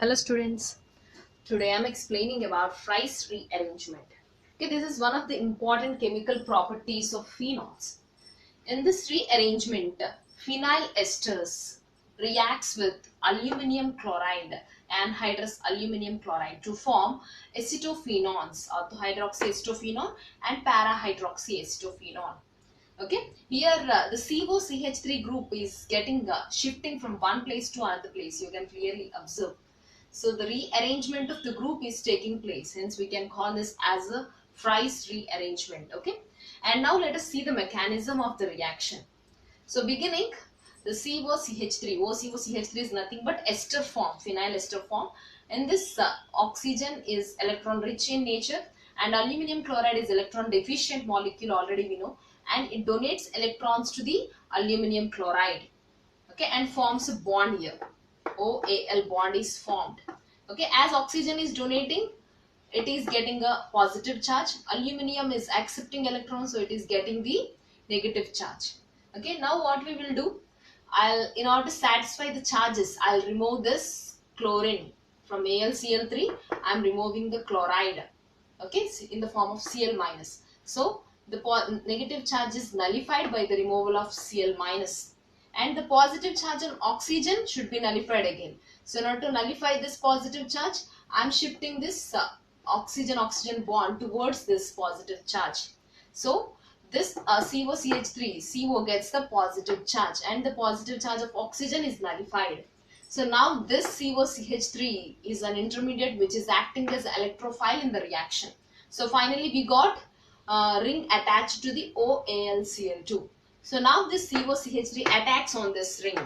Hello students. Today I am explaining about Fries rearrangement. Okay, this is one of the important chemical properties of phenols. In this rearrangement, phenyl esters reacts with aluminium chloride and hydrous aluminium chloride to form acetophenols, orthohydroxyacetophenol and parahydroxyacetophenol. Okay, here the COCH3 group is getting shifting from one place to another place. You can clearly observe. So the rearrangement of the group is taking place. Hence, we can call this as a Fries rearrangement. Okay. And now let us see the mechanism of the reaction. So beginning, the COCH3. OCOCH3 is nothing but ester form, phenyl ester form. And this oxygen is electron rich in nature and aluminium chloride is electron deficient molecule, already we know. And it donates electrons to the aluminium chloride. Okay, and forms a bond here. OAL bond is formed. Okay, as oxygen is donating, it is getting a positive charge. Aluminium is accepting electrons, so it is getting the negative charge. Okay, now what we will do, in order to satisfy the charges, I'll remove this chlorine from AlCl3. I'm removing the chloride. Okay, in the form of Cl minus. So the negative charge is nullified by the removal of Cl minus. And the positive charge on oxygen should be nullified again. So in order to nullify this positive charge, I am shifting this oxygen-oxygen bond towards this positive charge. So this COCH3, CO gets the positive charge and the positive charge of oxygen is nullified. So now this COCH3 is an intermediate which is acting as electrophile in the reaction. So finally we got ring attached to the OAlCl2. So now this COCH3 attacks on this ring.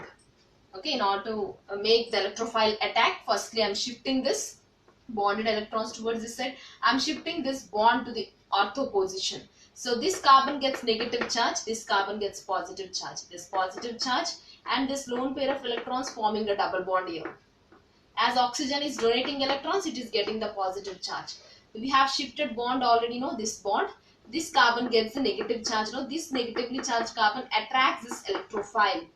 Okay, in order to make the electrophile attack, firstly I am shifting this bonded electrons towards this side. I am shifting this bond to the ortho position. So this carbon gets negative charge, this carbon gets positive charge, this positive charge and this lone pair of electrons forming a double bond here. As oxygen is donating electrons, it is getting the positive charge. We have shifted bond already, know this bond. This carbon gets the negative charge. Now this negatively charged carbon attracts this electrophile,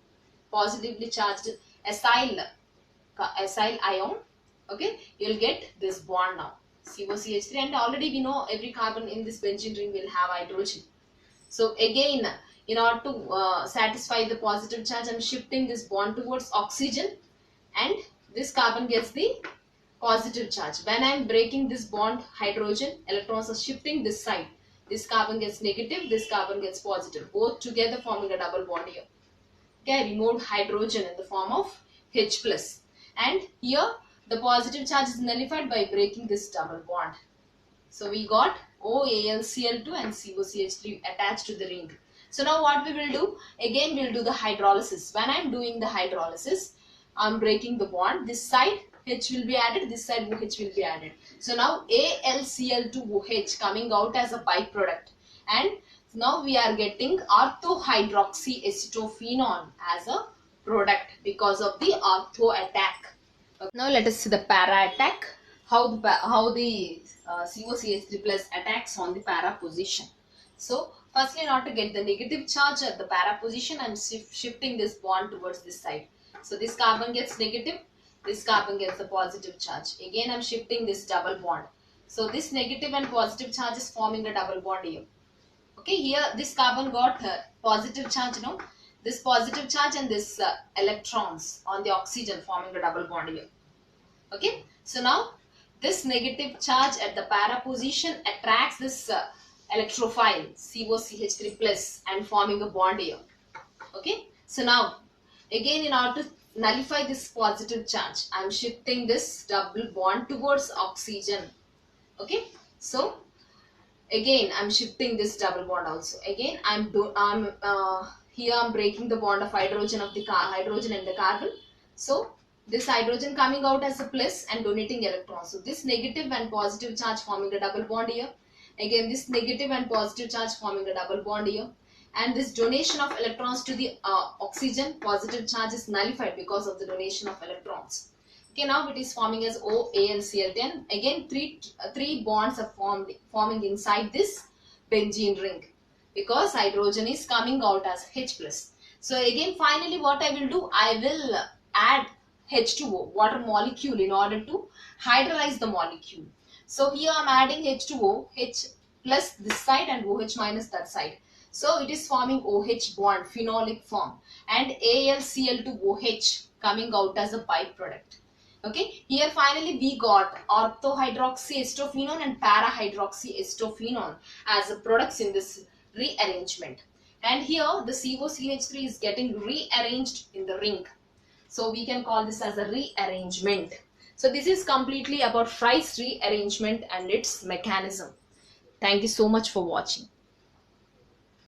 positively charged acyl ion. Okay, you will get this bond now, COCH3, and already we know every carbon in this benzene ring will have hydrogen. So again, in order to satisfy the positive charge, I am shifting this bond towards oxygen and this carbon gets the positive charge. When I am breaking this bond, hydrogen, electrons are shifting this side. This carbon gets negative, this carbon gets positive. Both together forming a double bond here. Okay, I removed hydrogen in the form of H+. And here the positive charge is nullified by breaking this double bond. So we got OAlCl2 and COCH3 attached to the ring. So now what we will do? Again we will do the hydrolysis. When I am doing the hydrolysis, I am breaking the bond. This side H will be added, this side OH will be added. So now AlCl2OH coming out as a byproduct. And now we are getting orthohydroxyacetophenol as a product because of the ortho attack. Okay. Now let us see the para attack. How the COCH3 plus attacks on the para position. So firstly, in order to get the negative charge at the para position, I am shifting this bond towards this side. So this carbon gets negative, this carbon gets the positive charge. Again I am shifting this double bond. So this negative and positive charge is forming a double bond here. Okay, here this carbon got positive charge, no? This positive charge and this electrons on the oxygen forming a double bond here. Okay, so now this negative charge at the para position attracts this electrophile COCH3 plus and forming a bond here. Okay, so now again in order to nullify this positive charge, I am shifting this double bond towards oxygen. Okay, so again I am shifting this double bond also. Again here I am breaking the bond of hydrogen and the carbon. So this hydrogen coming out as a plus and donating electrons. So this negative and positive charge forming a double bond here. Again this negative and positive charge forming a double bond here. And this donation of electrons to the oxygen, positive charge is nullified because of the donation of electrons. Okay, now it is forming as OAlCl10. Again three bonds are forming inside this benzene ring because hydrogen is coming out as H+. So again finally what I will do, I will add H2O, water molecule, in order to hydrolyze the molecule. So here I'm adding H2O, H plus this side and OH minus that side. So it is forming OH bond, phenolic form, and AlCl2OH coming out as a byproduct. Okay, here finally we got orthohydroxyestophenone and parahydroxyestophenone as the products in this rearrangement. And here the COCH3 is getting rearranged in the ring. So we can call this as a rearrangement. So this is completely about Fries rearrangement and its mechanism. Thank you so much for watching.